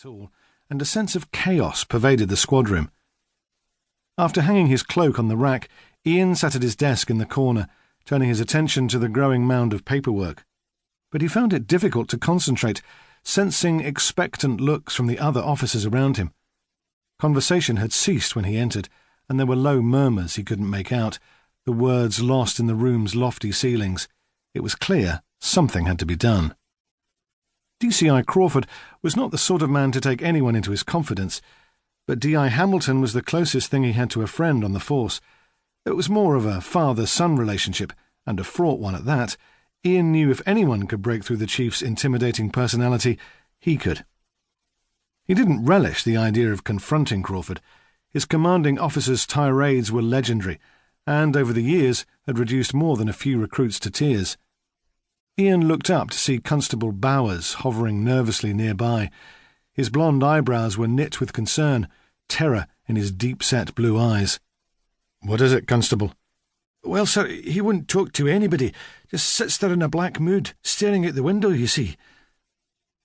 at all, and a sense of chaos pervaded the squad room. After hanging his cloak on the rack, Ian sat at his desk in the corner, turning his attention to the growing mound of paperwork. But he found it difficult to concentrate, sensing expectant looks from the other officers around him. Conversation had ceased when he entered, and there were low murmurs he couldn't make out, the words lost in the room's lofty ceilings. It was clear something had to be done. D.C.I. Crawford was not the sort of man to take anyone into his confidence, but D.I. Hamilton was the closest thing he had to a friend on the force. It was more of a father-son relationship, and a fraught one at that. Ian knew if anyone could break through the chief's intimidating personality, he could. He didn't relish the idea of confronting Crawford. His commanding officer's tirades were legendary, and over the years had reduced more than a few recruits to tears. Ian looked up to see Constable Bowers hovering nervously nearby. His blonde eyebrows were knit with concern, terror in his deep-set blue eyes. "What is it, Constable?" "Well, sir, he wouldn't talk to anybody. Just sits there in a black mood, staring out the window, you see."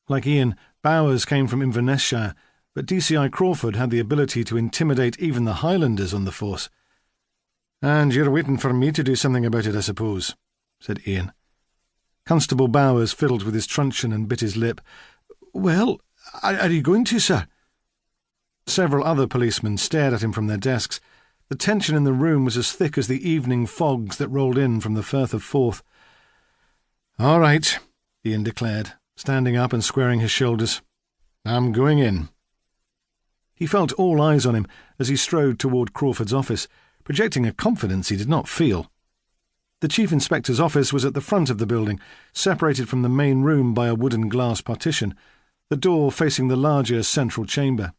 Like Ian, Bowers came from Inverness-shire, but D.C.I. Crawford had the ability to intimidate even the Highlanders on the force. "And you're waiting for me to do something about it, I suppose," said Ian. Constable Bowers fiddled with his truncheon and bit his lip. "Well, are you going to, sir?" Several other policemen stared at him from their desks. The tension in the room was as thick as the evening fogs that rolled in from the Firth of Forth. "All right," Ian declared, standing up and squaring his shoulders. "I'm going in." He felt all eyes on him as he strode toward Crawford's office, projecting a confidence he did not feel. The Chief Inspector's office was at the front of the building, separated from the main room by a wooden glass partition, the door facing the larger central chamber.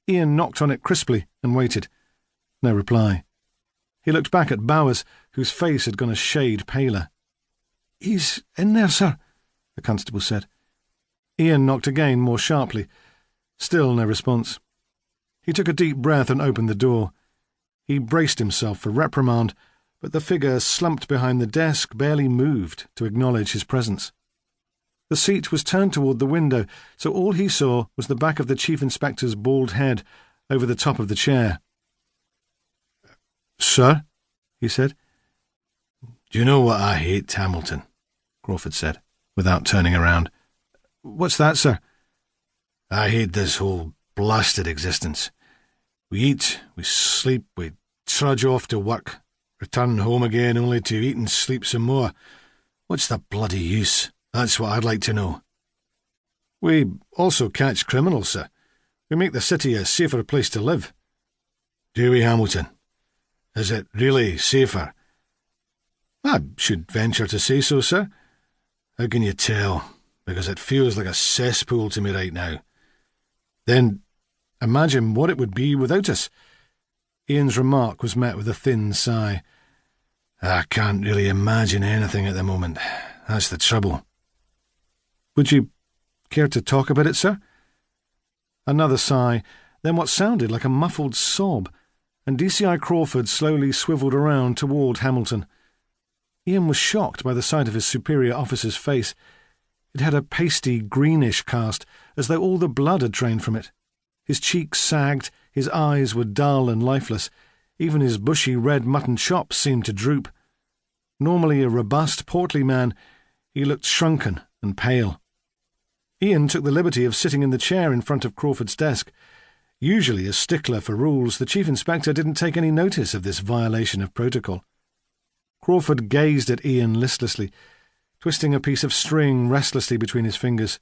Ian knocked on it crisply and waited. No reply. He looked back at Bowers, whose face had gone a shade paler. "He's in there, sir," the constable said. Ian knocked again, more sharply. Still no response. He took a deep breath and opened the door. He braced himself for reprimand, but the figure slumped behind the desk barely moved to acknowledge his presence. The seat was turned toward the window, so all he saw was the back of the Chief Inspector's bald head over the top of the chair. "Sir?" he said. "Do you know what I hate, Hamilton?" Crawford said, without turning around. "What's that, sir?" "I hate this whole blasted existence. We eat, we sleep, we trudge off to work, return home again only to eat and sleep some more. What's the bloody use? That's what I'd like to know." "We also catch criminals, sir. We make the city a safer place to live." "Do we, Hamilton? Is it really safer?" "I should venture to say so, sir." "How can you tell? Because it feels like a cesspool to me right now." "Then imagine what it would be without us." Ian's remark was met with a thin sigh. "I can't really imagine anything at the moment. That's the trouble." "Would you care to talk about it, sir?" Another sigh, then what sounded like a muffled sob, and D.C.I. Crawford slowly swivelled around toward Hamilton. Ian was shocked by the sight of his superior officer's face. It had a pasty, greenish cast, as though all the blood had drained from it. His cheeks sagged, his eyes were dull and lifeless. Even his bushy red mutton chops seemed to droop. Normally a robust, portly man, he looked shrunken and pale. Ian took the liberty of sitting in the chair in front of Crawford's desk. Usually a stickler for rules, the Chief Inspector didn't take any notice of this violation of protocol. Crawford gazed at Ian listlessly, twisting a piece of string restlessly between his fingers.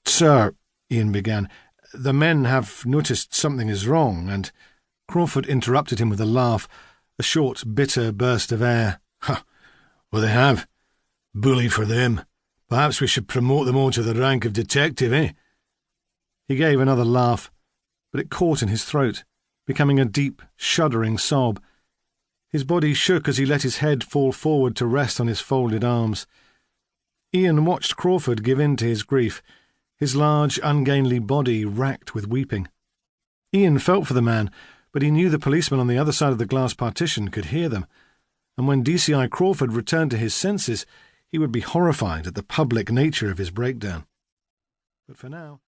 "Sir," Ian began, "the men have noticed something is wrong, and—" Crawford interrupted him with a laugh, a short, bitter burst of air. "Ha! Well, they have. Bully for them. Perhaps we should promote them all to the rank of detective, eh?" He gave another laugh, but it caught in his throat, becoming a deep, shuddering sob. His body shook as he let his head fall forward to rest on his folded arms. Ian watched Crawford give in to his grief, his large, ungainly body racked with weeping. Ian felt for the man, but he knew the policeman on the other side of the glass partition could hear them, and when D.C.I. Crawford returned to his senses, he would be horrified at the public nature of his breakdown. But for now...